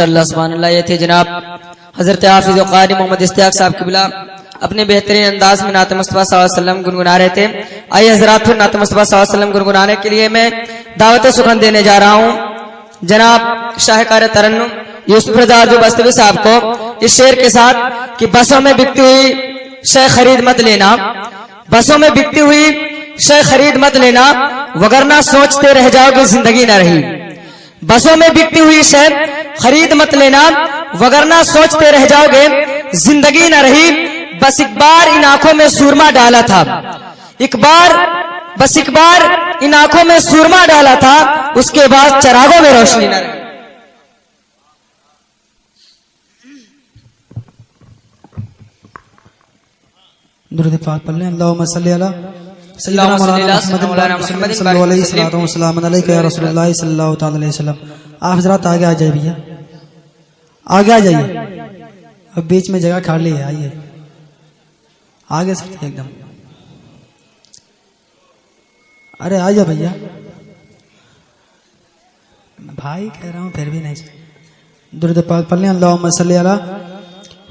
اللہ سبحان اللہ یہ تھے جناب حضرت حافظ و قاری محمد اشتیاق صاحب قبلہ اپنے بہترین انداز میں نعت مصطفیٰ صلی اللہ علیہ وسلم گنگنا رہے تھے۔ آئیے حضرات پھر نعت مصطفیٰ صلی اللہ علیہ وسلم گنگنانے کے لیے میں دعوت سخن دینے جا رہا ہوں جناب شاہکار ترنم یوسف رضا جو بستوی صاحب کو اس شعر کے ساتھ کہ بسوں میں بکتی ہوئی شے خرید مت لینا، بسوں میں بکتی ہوئی شے خرید مت لینا وگرنہ سوچتے رہ جاؤ گے زندگی نہ رہی۔ بسوں میں بکتی ہوئی شے خرید مت لینا وگرنہ سوچتے رہ جاؤ گے زندگی نہ رہی۔ بس ایک بار ان آنکھوں میں سورما ڈالا تھا، ایک بار ان آنکھوں میں سورما ڈالا تھا، اس کے بعد چراغوں میں روشنی نہ رہی۔ درود پاک پڑھ لیں۔ اللہم صلی علی سیدنا مولانا محمد صلی اللہ علیہ وسلم علیکہ یا رسول اللہ صلی اللہ تعالی علیہ وسلم۔ آپ حضرات آگے آ جائے بھیا، آگے آ جائیے، اب بیچ میں جگہ کھا لی ہے، آئیے آگے سے ایک دم، ارے آ جا بھیا، بھائی کہہ رہا ہوں پھر بھی نہیں۔ درود پاک پڑھ لیں۔ اللہم صلی علی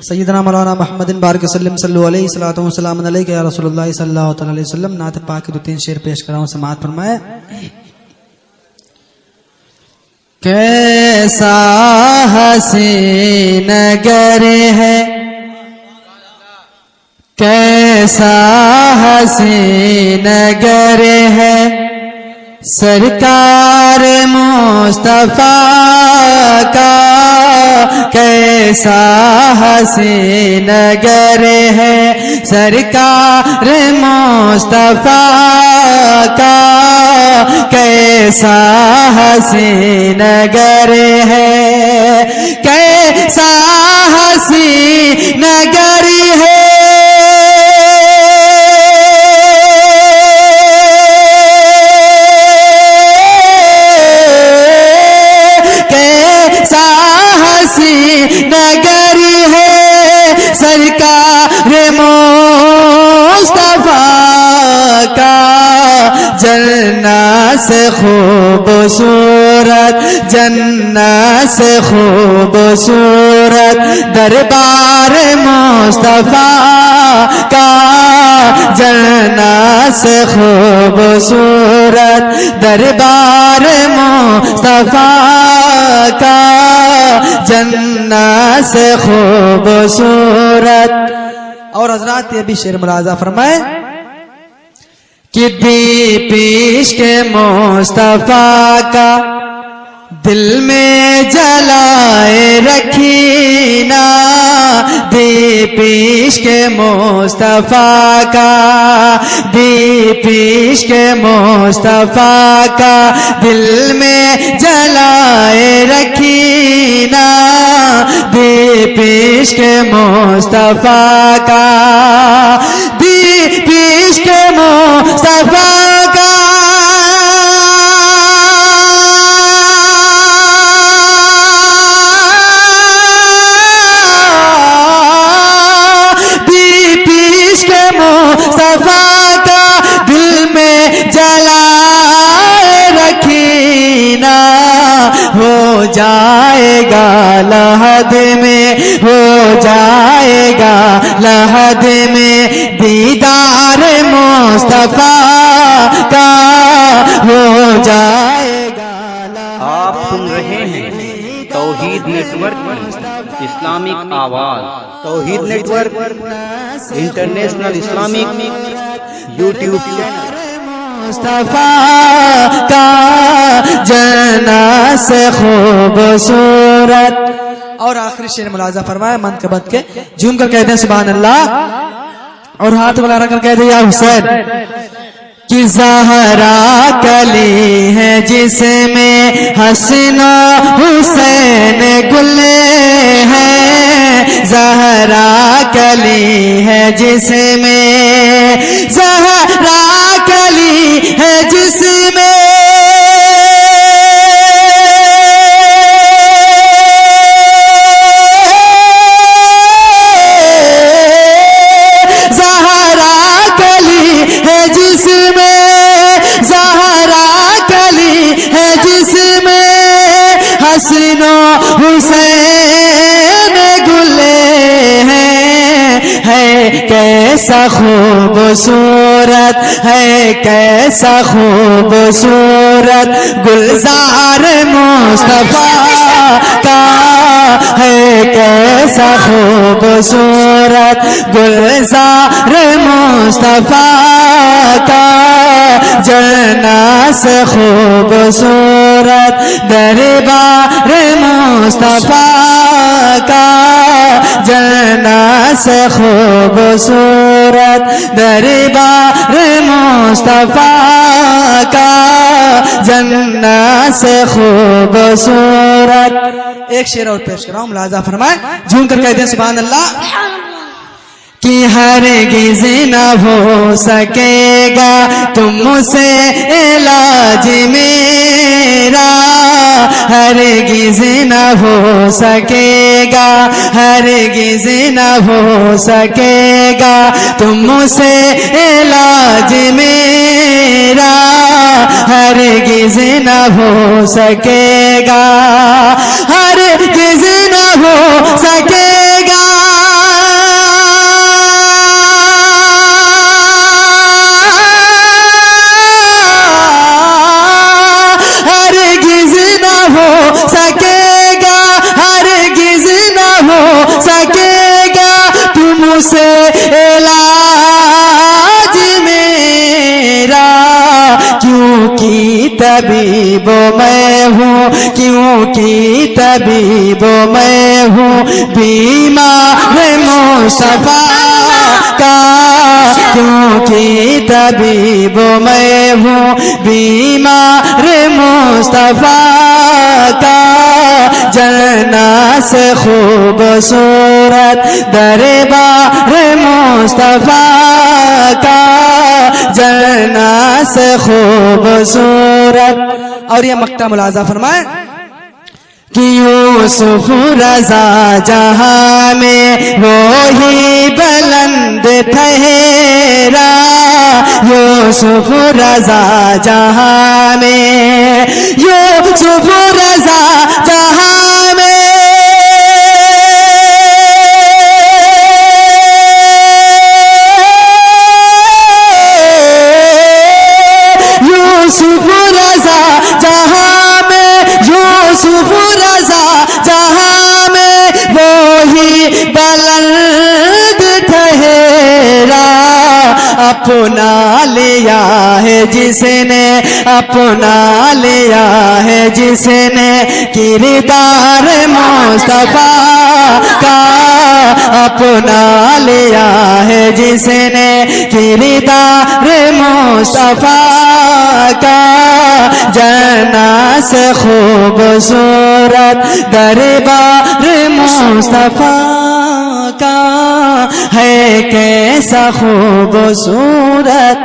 سیدنا مولانا محمد بارک وسلم صلی اللہ علیہ وسلم علیکہ یا رسول اللہ صلی اللہ تعالی علیہ وسلم۔ نعت پاک کے دو تین شعر پیش کر رہا ہوں، سماعت فرمائے۔ کیسا حسین نگر ہے، کیسا حسین نگر ہے، سرکار مصطفیٰ کا کیسا حسین نگر ہے، سرکار مصطفیٰ کا کیسا حسین نگر ہے، کیسا حسین نگر ہے، نگری ہے، سرکار مصطفیٰ کا جنت سے خوبصورت، جنت سے خوبصورت دربار مصطفیٰ کا، جنت سے خوبصورت دربار مصطفیٰ کا، جنت سے خوبصورت۔ اور حضرات یہ بھی شعر ملاحظہ فرمائے کہ دی پیش کے مصطفیٰ کا دل میں جلائے رکھینا، دی پیش کے مصطفیٰ کا، دی پیش کے مصطفیٰ کا دل میں جلائے رکھینا، دی پیش کے مصطفیٰ کا، دی پیش کے مصطفیٰ کا، مصطفیٰ کا دل میں جلائے رکھینا، ہو جائے گا لحد میں، ہو جائے گا لحد میں دیدار مصطفیٰ کا، ہو جائے گا لحد۔ آپ سن رہے ہیں توحید نیٹ ورک اسلامک آواز، توحید network international Islamic YouTube channel. Mustafa کا جنت سے خوبصورت۔ اور آخری شعر ملاحظہ فرمائے، منقبت کے جھوم کر کہتے ہیں سبحان اللہ، اور ہاتھ بلا کر کہتے ہیں یا حسین، کہ زہرا کلی ہے جس میں حسن و حسین گل ہے، زہرا کلی ہے جس میں، زہرا کلی ہے جس میں، حسن و حسین کیسا خوبصورت ہے کیسا خوبصورت گلزار مصطفیٰ کا ہے کیسا خوبصورت گلزار مصطفیٰ کا جنت سے خوبصورت دربار مصطفیٰ کا جنت سے خوبصورت دربار مصطفیٰ کا جنت سے خوبصورت. ایک شعر اور پیش کراؤں ملاحظہ فرمائے جھوم کر کہتے ہیں سبحان اللہ. کہ ہرگز نہ ہو سکے گا تم سے علاج میرا ہرگز نہ ہو سکے گا ہرگز نہ ہو سکے گا تم سے علاج میرا ہرگز نہ ہو سکے گا ہرگز نہ ہو سکے گا سے علاج میرا کیونکہ طبیب میں ہوں کیونکہ طبیب میں ہوں بیمار مصطفیٰ کا کیونکہ طبیب میں ہوں بیمار مصطفیٰ کا جنت سے خوبصورت دربار مصطفیٰ کا جنت سے خوبصورت. اور یہ مقطع ملاحظہ فرمائیں کہ یوسف رضا جہاں میں وہی بلند ٹھہرا یوسف رضا جہاں میں یوسف رضا جہاں میں یوسف رضا جہاں میں یوسف رضا جہاں میں وہی بلند ٹھہرا اپنا لیا ہے جس نے اپنا لیا ہے جس نے کردار مصطفیٰ کا اپنا لیا ہے جس نے کردار مصطفیٰ کا جنت سے خوبصورت دربار مصطفیٰ کا ہے کیسا خوبصورت